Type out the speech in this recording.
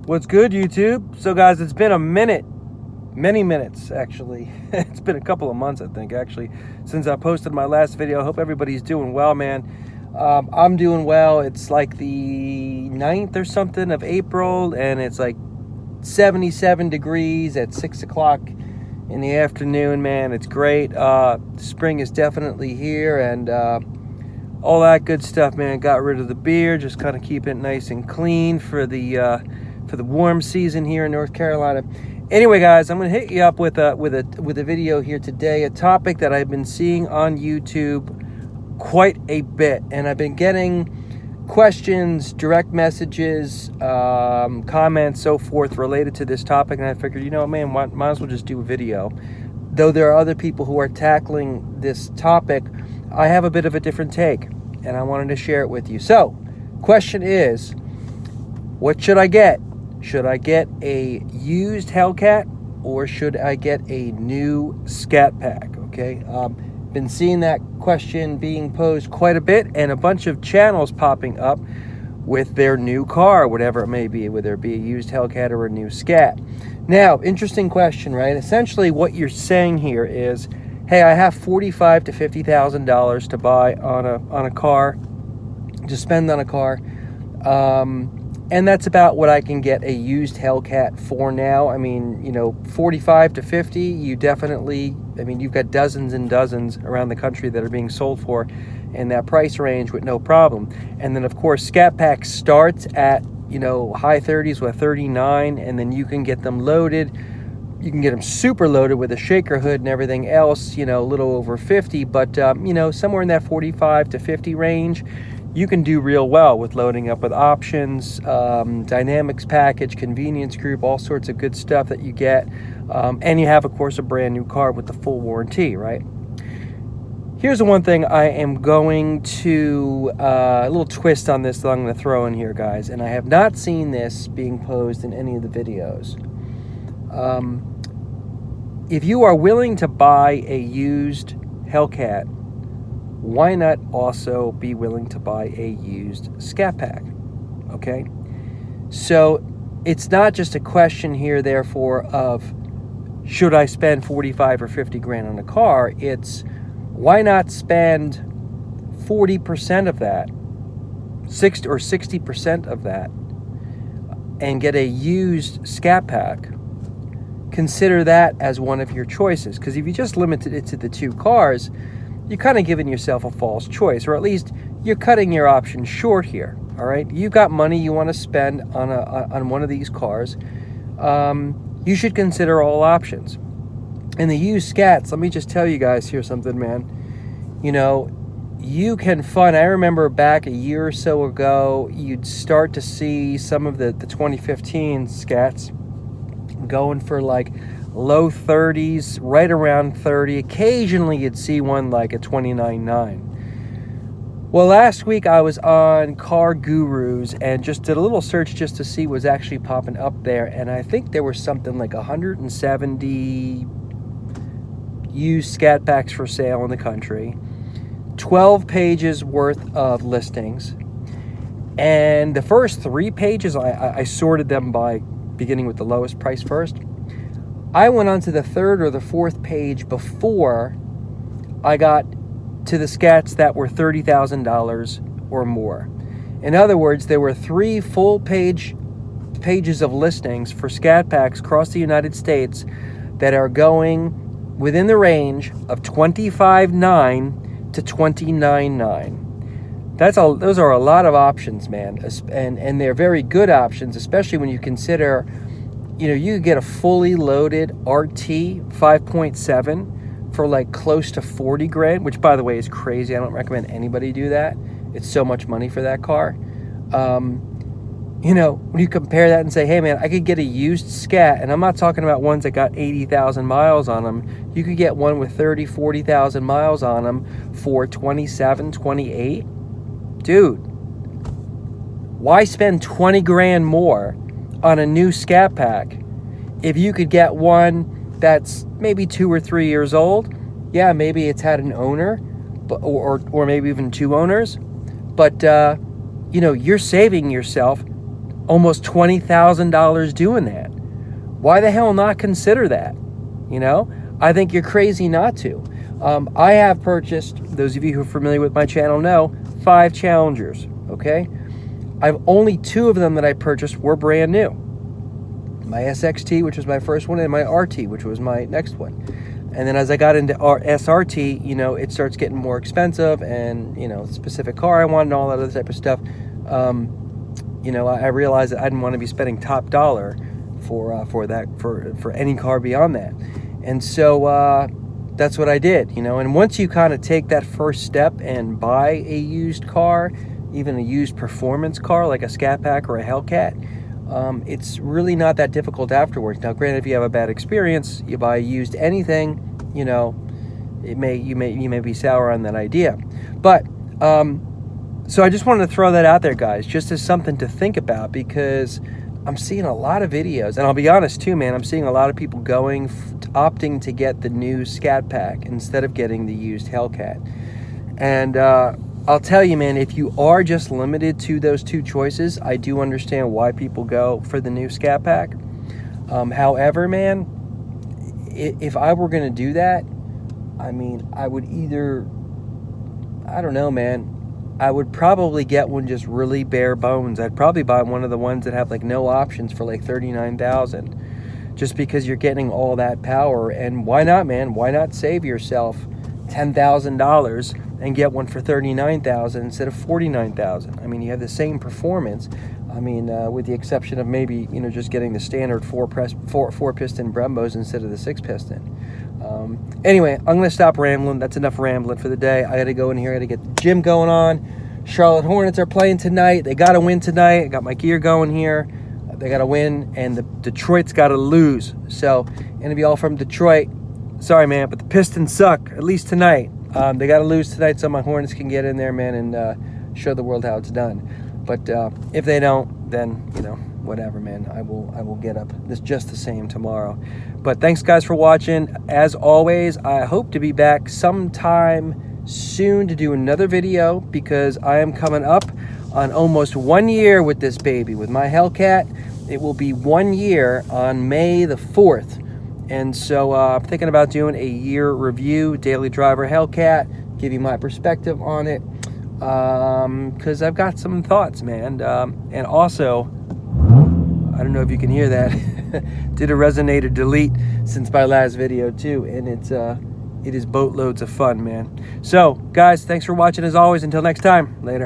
What's good, YouTube? So guys, it's been a minute, many minutes actually. It's been a couple of months, I think, actually, since I posted my last video. I hope everybody's doing well, man. I'm doing well. It's like the 9th or something of April, and it's like 77 degrees at 6 o'clock in the afternoon, man. It's great. Spring is definitely here, and all that good stuff, man. Got rid of the beer, just kind of keep it nice and clean for the warm season here in North Carolina. Anyway, guys, I'm going to hit you up with a video here today, a topic that I've been seeing on YouTube quite a bit, and I've been getting questions, direct messages, comments, so forth related to this topic, and I figured, you know what, man, might as well just do a video. Though there are other people who are tackling this topic, I have a bit of a different take, and I wanted to share it with you. So, question is, what should I get? Should I get a used Hellcat, or should I get a new Scat Pack? Okay, been seeing that question being posed quite a bit, and a bunch of channels popping up with their new car, whatever it may be, whether it be a used Hellcat or a new Scat. Now, interesting question, right? Essentially, what you're saying here is, hey, I have $45,000 to $50,000 to buy on a car, to spend on a car. And that's about what I can get a used Hellcat for now. I mean, you know, 45 to 50, you definitely, I mean, you've got dozens and dozens around the country that are being sold for in that price range with no problem. And then, of course, Scat Pack starts at, you know, high 30s with 39, and then you can get them loaded. You can get them super loaded with a shaker hood and everything else, you know, a little over 50, but, you know, somewhere in that 45 to 50 range, you can do real well with loading up with options, dynamics package, convenience group, all sorts of good stuff that you get. And you have, of course, a brand new car with the full warranty, right? Here's the one thing I am going to, a little twist on this that I'm going to throw in here, guys. And I have not seen this being posed in any of the videos. If you are willing to buy a used Hellcat, why not also be willing to buy a used Scat Pack? Okay, so it's not just a question here, therefore, of should I spend 45 or 50 grand on a car. It's why not spend 40% of that, 60 or 60% of that, and get a used Scat Pack. Consider that as one of your choices, because if you just limited it to the two cars, you're kind of giving yourself a false choice, or at least you're cutting your options short here. All right, you've got money you want to spend on one of these cars. You should consider all options. And the used Scats, let me just tell you guys here something, man. You know, you can find. I remember back a year or so ago, you'd start to see some of the 2015 Scats going for like low 30s, right around 30. Occasionally you'd see one like a 29.9. Well, last week I was on CarGurus and just did a little search just to see what's actually popping up there, and I think there was something like 170 used Scat Packs for sale in the country, 12 pages worth of listings, and the first 3 pages I sorted them by beginning with the lowest price first. I went on to the 3rd or the 4th page before I got to the Scats that were $30,000 or more. In other words, there were 3 full pages of listings for Scat Packs across the United States that are going within the range of $25,900 to $29,900. Those are a lot of options, man, and they're very good options, especially when you consider, you know, you could get a fully loaded RT 5.7 for like close to 40 grand, which, by the way, is crazy. I don't recommend anybody do that. It's so much money for that car. You know, when you compare that and say, hey, man, I could get a used Scat, and I'm not talking about ones that got 80,000 miles on them. You could get one with 30, 40,000 miles on them for 27, 28. Dude, why spend 20 grand more on a new Scat Pack if you could get one that's maybe 2 or 3 years old? Yeah, maybe it's had an owner, but or maybe even 2 owners, but you know, you're saving yourself almost $20,000 doing that. Why the hell not consider that? You know, I think you're crazy not to. I have purchased, those of you who are familiar with my channel know, 5 Challengers, okay? I've only 2 of them that I purchased were brand new. My SXT, which was my first one, and my RT, which was my next one. And then as I got into our SRT, you know, it starts getting more expensive, and, you know, specific car I want and all that other type of stuff. You know, I realized that I didn't want to be spending top dollar for any car beyond that. And so that's what I did, you know. And once you kind of take that first step and buy a used car, even a used performance car like a Scat Pack or a Hellcat, it's really not that difficult afterwards. Now, granted, if you have a bad experience, you buy used anything, you know, you may be sour on that idea. But so I just wanted to throw that out there, guys, just as something to think about, because I'm seeing a lot of videos, and I'll be honest too, man, I'm seeing a lot of people opting to get the new Scat Pack instead of getting the used Hellcat. And I'll tell you, man, if you are just limited to those 2 choices, I do understand why people go for the new Scat Pack. However, man, if I were going to do that, I mean, I would either, I don't know, man, I would probably get one just really bare bones. I'd probably buy one of the ones that have like no options for like $39,000, just because you're getting all that power. And why not, man? Why not save yourself $10,000 and get one for $39,000 instead of $49,000? I mean, you have the same performance. I mean, with the exception of maybe, you know, just getting the standard 4-piston Brembos instead of the 6-piston. Anyway, I'm going to stop rambling. That's enough rambling for the day. I got to go in here. I got to get the gym going on. Charlotte Hornets are playing tonight. They got to win tonight. I got my gear going here. They got to win, and the Detroit's got to lose. So, any of y'all from Detroit, sorry, man, but the Pistons suck, at least tonight. They got to lose tonight so my Hornets can get in there, man, and show the world how it's done. But if they don't, then, you know, whatever, man. I will get up just the same tomorrow. But thanks, guys, for watching. As always, I hope to be back sometime soon to do another video, because I am coming up on almost 1 year with this baby, with my Hellcat. It will be 1 year on May the 4th. And so I'm thinking about doing a year review, daily driver Hellcat, give you my perspective on it, because I've got some thoughts, man. And also, I don't know if you can hear that, did a resonator delete since my last video too, and it is boatloads of fun, man. So, guys, thanks for watching as always. Until next time, later.